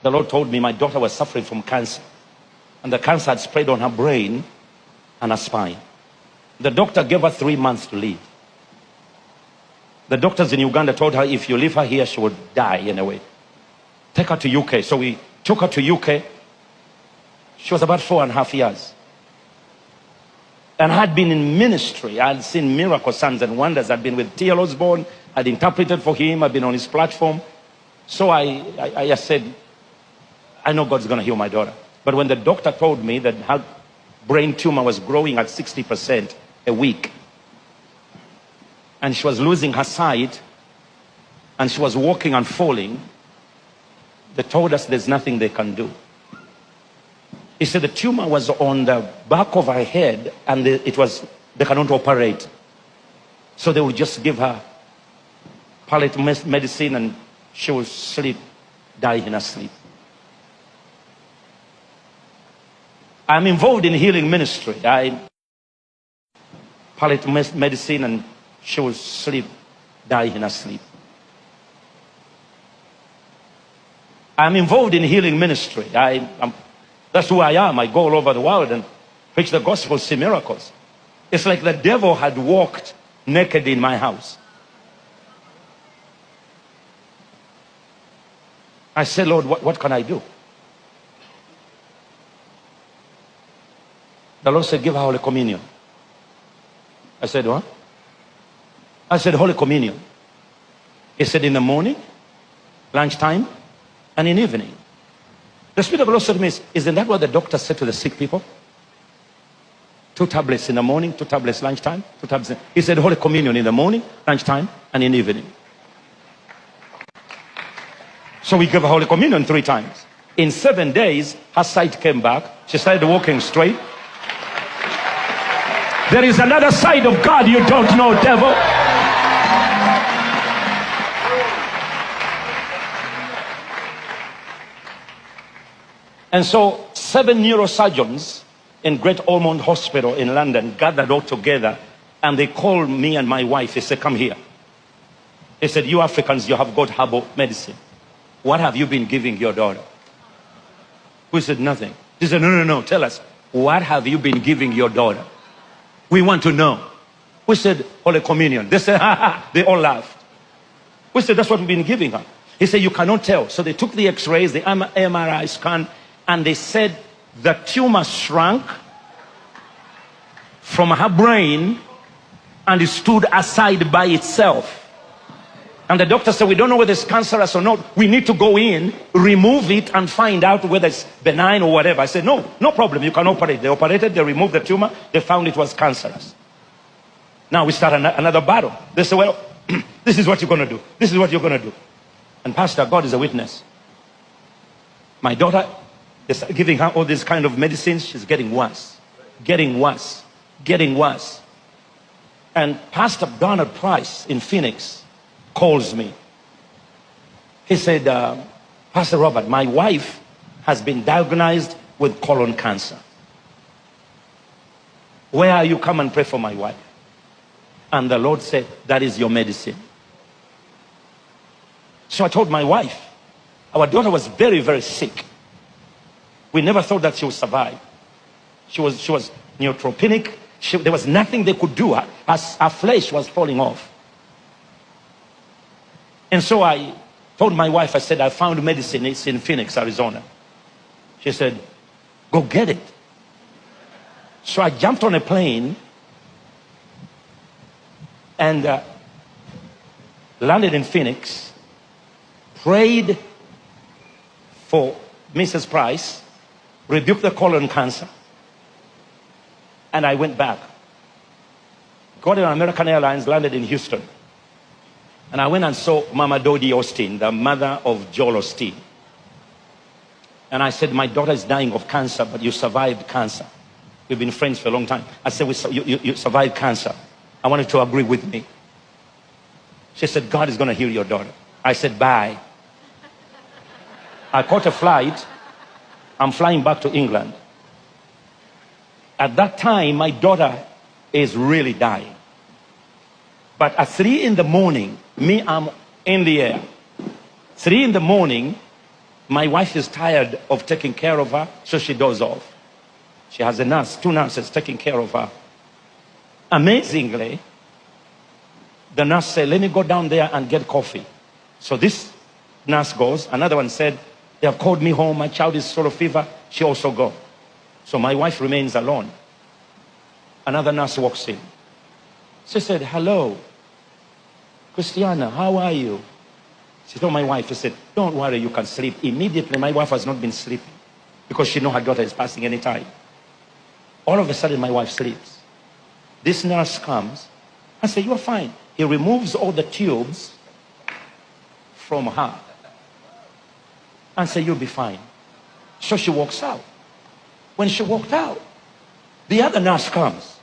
The Lord told me my daughter was suffering from cancer, and the cancer had spread on her brain and her spine. The doctor gave her 3 months to live. The doctors in Uganda told her, if you leave her here, she would die anyway. Take her to UK. So we took her to UK. She was about 4.5 years. And I had been in ministry. I had seen miracles, signs and wonders. I'd been with T.L. Osborne. I'd interpreted for him. I'd been on his platform. So I said, I know God's going to heal my daughter. But when the doctor told me that her brain tumor was growing at 60% a week, and she was losing her sight, and she was walking and falling, they told us there's nothing they can do. He said the tumor was on the back of her head, and they cannot operate. So they would just give her palliative medicine, and she would sleep, die in her sleep. I'm involved in healing ministry. Palliative medicine, and she will sleep, die in her sleep. I'm involved in healing ministry. That's who I am. I go all over the world and preach the gospel, see miracles. It's like the devil had walked naked in my house. I said, Lord, what can I do? The Lord said, give her Holy Communion. I said, what? I said, Holy Communion. He said, in the morning, lunchtime, and in evening. The Spirit of the Lord said to me, isn't that what the doctor said to the sick people? 2 tablets in the morning, 2 tablets lunchtime, 2 tablets. He said, Holy Communion in the morning, lunchtime, and in evening. So we gave her Holy Communion 3 times. In 7 days, her sight came back. She started walking straight. There is another side of God you don't know, devil. And so 7 neurosurgeons in Great Ormond Hospital in London gathered all together, and they called me and my wife. They said, come here. They said, you Africans, you have got herbal medicine. What have you been giving your daughter? We said, nothing. They said, no, tell us. What have you been giving your daughter? We want to know. We said, Holy Communion. They said, ha ha. They all laughed. We said, that's what we've been giving her. He said, you cannot tell. So they took the x-rays, the MRI scan, and they said the tumor shrunk from her brain and it stood aside by itself. And the doctor said, we don't know whether it's cancerous or not. We need to go in, remove it, and find out whether it's benign or whatever. I said, no problem. You can operate. They operated. They removed the tumor. They found it was cancerous. Now we start another battle. They said, well, this is what you're going to do. This is what you're going to do. And Pastor, God is a witness. My daughter is giving her all these kind of medicines. She's getting worse. Getting worse. Getting worse. And Pastor Bernard Price in Phoenix calls me. He said, Pastor Robert, my wife has been diagnosed with colon cancer. Where are you? Come and pray for my wife. And the Lord said, that is your medicine. So I told my wife, our daughter was very, very sick. We never thought that she would survive. She was neutropenic. There was nothing they could do. Her flesh was falling off. And so I told my wife, I said, I found medicine. It's in Phoenix, Arizona. She said, go get it. So I jumped on a plane and landed in Phoenix, prayed for Mrs. Price, rebuked the colon cancer, and I went back. Got on American Airlines, landed in Houston. And I went and saw Mama Dodie Osteen, the mother of Joel Osteen. And I said, my daughter is dying of cancer, but you survived cancer. We've been friends for a long time. I said, you survived cancer. I wanted to agree with me. She said, God is going to heal your daughter. I said, bye. I caught a flight. I'm flying back to England. At that time, my daughter is really dying. But at 3 in the morning, I'm in the air. 3 in the morning, My wife is tired of taking care of her, so she does off. She has a nurse, 2 nurses taking care of her. Amazingly, the nurse said, let me go down there and get coffee. So this nurse goes. Another one said, they have called me home. My child is sort of fever. She also goes. So my wife remains alone. Another nurse walks in. She said, hello, Christiana, how are you? She told my wife, she said, don't worry, you can sleep. Immediately, my wife has not been sleeping because she knows her daughter is passing any time. All of a sudden, my wife sleeps. This nurse comes and says, you are fine. He removes all the tubes from her and says, you'll be fine. So she walks out. When she walked out, the other nurse comes.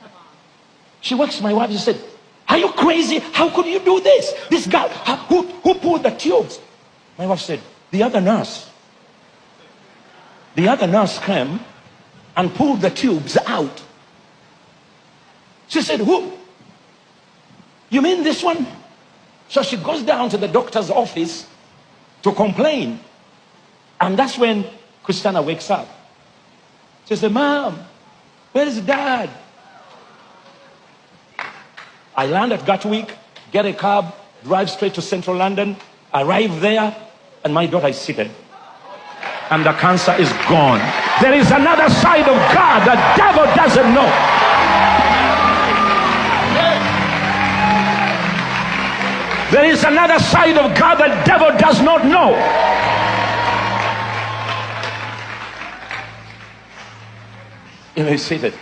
She wakes my wife and said, are you crazy? How could you do this? This guy, who pulled the tubes? My wife said, the other nurse. The other nurse came and pulled the tubes out. She said, who? You mean this one? So she goes down to the doctor's office to complain. And that's when Christiana wakes up. She said, Mom, where's Dad? I land at Gatwick, get a cab, drive straight to central London, arrive there, and my daughter is seated. And the cancer is gone. There is another side of God the devil doesn't know. There is another side of God the devil does not know. You may see that.